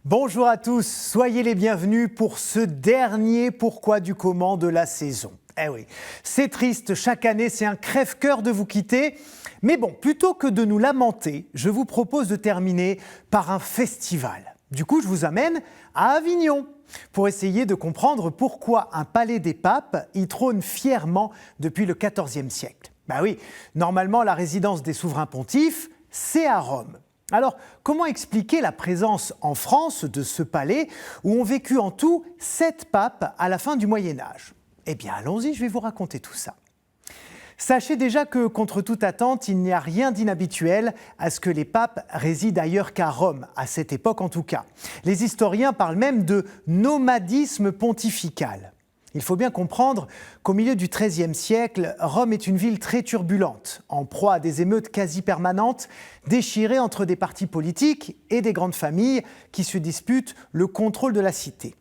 Bonjour à tous, soyez les bienvenus pour ce dernier Pourquoi du comment de la saison. Eh oui, c'est triste, chaque année c'est un crève-cœur de vous quitter. Mais bon, plutôt que de nous lamenter, je vous propose de terminer par un festival. Du coup, je vous amène à Avignon pour essayer de comprendre pourquoi un palais des papes y trône fièrement depuis le XIVe siècle. Ben oui, normalement la résidence des souverains pontifes, c'est à Rome. Alors, comment expliquer la présence en France de ce palais où ont vécu en tout 7 papes à la fin du Moyen-Âge? Eh bien, allons-y, je vais vous raconter tout ça. Sachez déjà que, contre toute attente, il n'y a rien d'inhabituel à ce que les papes résident ailleurs qu'à Rome, à cette époque en tout cas. Les historiens parlent même de nomadisme pontifical. Il faut bien comprendre qu'au milieu du XIIIe siècle, Rome est une ville très turbulente, en proie à des émeutes quasi permanentes, déchirée entre des partis politiques et des grandes familles qui se disputent le contrôle de la cité.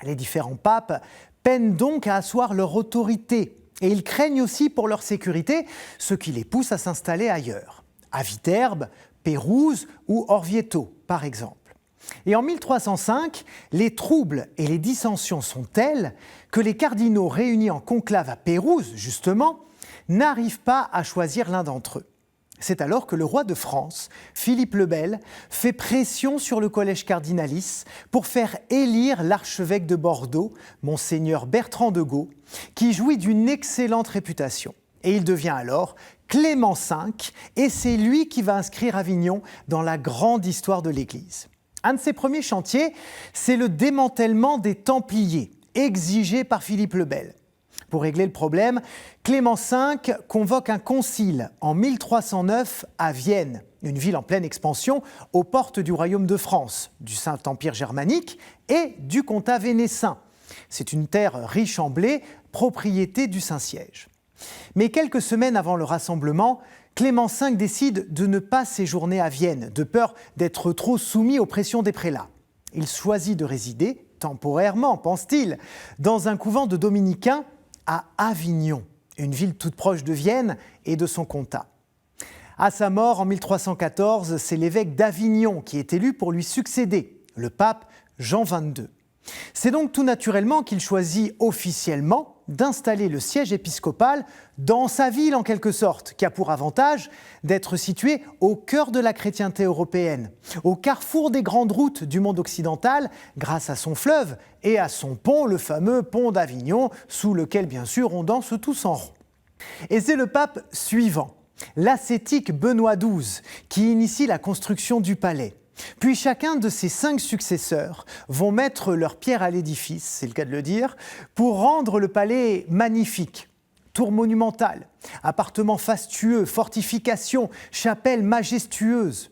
Les différents papes peinent donc à asseoir leur autorité et ils craignent aussi pour leur sécurité, ce qui les pousse à s'installer ailleurs, à Viterbe, Pérouse ou Orvieto par exemple. Et en 1305, les troubles et les dissensions sont tels que les cardinaux réunis en conclave à Pérouse, justement, n'arrivent pas à choisir l'un d'entre eux. C'est alors que le roi de France, Philippe le Bel, fait pression sur le collège cardinalice pour faire élire l'archevêque de Bordeaux, monseigneur Bertrand de Gaux, qui jouit d'une excellente réputation. Et il devient alors Clément V, et c'est lui qui va inscrire Avignon dans la grande histoire de l'Église. Un de ses premiers chantiers, c'est le démantèlement des Templiers, exigé par Philippe le Bel. Pour régler le problème, Clément V convoque un concile en 1309 à Vienne, une ville en pleine expansion aux portes du royaume de France, du Saint-Empire germanique et du comtat vénécin. C'est une terre riche en blé, propriété du Saint-Siège. Mais quelques semaines avant le rassemblement, Clément V décide de ne pas séjourner à Vienne, de peur d'être trop soumis aux pressions des prélats. Il choisit de résider, temporairement, pense-t-il, dans un couvent de dominicains à Avignon, une ville toute proche de Vienne et de son comtat. À sa mort en 1314, c'est l'évêque d'Avignon qui est élu pour lui succéder, le pape Jean XXII. C'est donc tout naturellement qu'il choisit officiellement d'installer le siège épiscopal dans sa ville en quelque sorte, qui a pour avantage d'être situé au cœur de la chrétienté européenne, au carrefour des grandes routes du monde occidental, grâce à son fleuve et à son pont, le fameux pont d'Avignon, sous lequel bien sûr on danse tous en rond. Et c'est le pape suivant, l'ascétique Benoît XII, qui initie la construction du palais. Puis chacun de ses 5 successeurs vont mettre leur pierre à l'édifice, c'est le cas de le dire, pour rendre le palais magnifique. Tour monumentale, appartements fastueux, fortifications, chapelles majestueuses.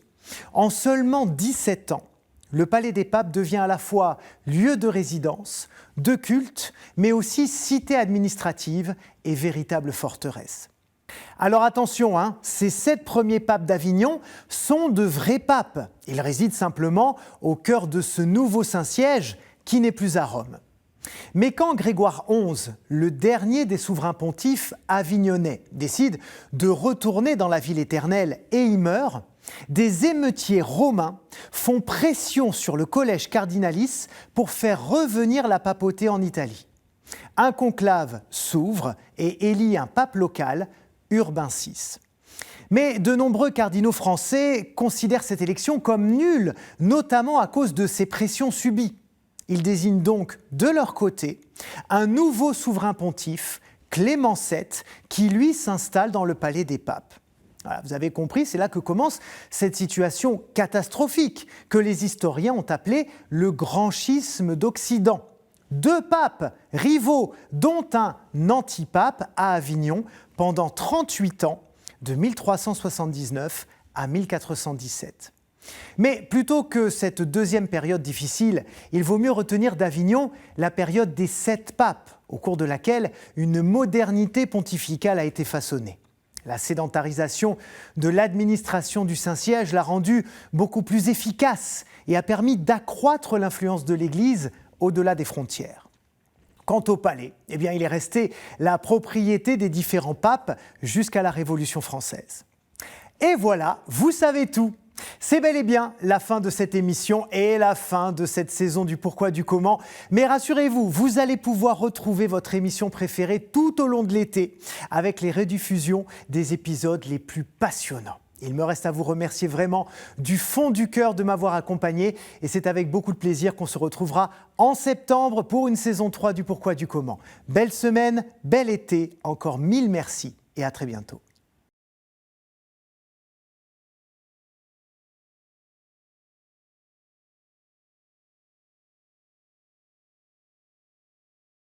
En seulement 17 ans, le palais des papes devient à la fois lieu de résidence, de culte, mais aussi cité administrative et véritable forteresse. Alors attention, ces 7 premiers papes d'Avignon sont de vrais papes. Ils résident simplement au cœur de ce nouveau Saint-Siège qui n'est plus à Rome. Mais quand Grégoire XI, le dernier des souverains pontifes avignonnais, décide de retourner dans la ville éternelle et y meurt, des émeutiers romains font pression sur le collège cardinalice pour faire revenir la papauté en Italie. Un conclave s'ouvre et élit un pape local, Urbain VI. Mais de nombreux cardinaux français considèrent cette élection comme nulle, notamment à cause de ces pressions subies. Ils désignent donc de leur côté un nouveau souverain pontife, Clément VII, qui lui s'installe dans le palais des papes. Voilà, vous avez compris, c'est là que commence cette situation catastrophique que les historiens ont appelée le grand schisme d'Occident. 2 papes rivaux, dont un antipape à Avignon pendant 38 ans, de 1379 à 1417. Mais plutôt que cette deuxième période difficile, il vaut mieux retenir d'Avignon la période des 7 papes, au cours de laquelle une modernité pontificale a été façonnée. La sédentarisation de l'administration du Saint-Siège l'a rendue beaucoup plus efficace et a permis d'accroître l'influence de l'Église au-delà des frontières. Quant au palais, il est resté la propriété des différents papes jusqu'à la Révolution française. Et voilà, vous savez tout. C'est bel et bien la fin de cette émission et la fin de cette saison du Pourquoi du Comment. Mais rassurez-vous, vous allez pouvoir retrouver votre émission préférée tout au long de l'été avec les rediffusions des épisodes les plus passionnants. Il me reste à vous remercier vraiment du fond du cœur de m'avoir accompagné et c'est avec beaucoup de plaisir qu'on se retrouvera en septembre pour une saison 3 du Pourquoi du Comment. Belle semaine, bel été, encore 1000 merci et à très bientôt.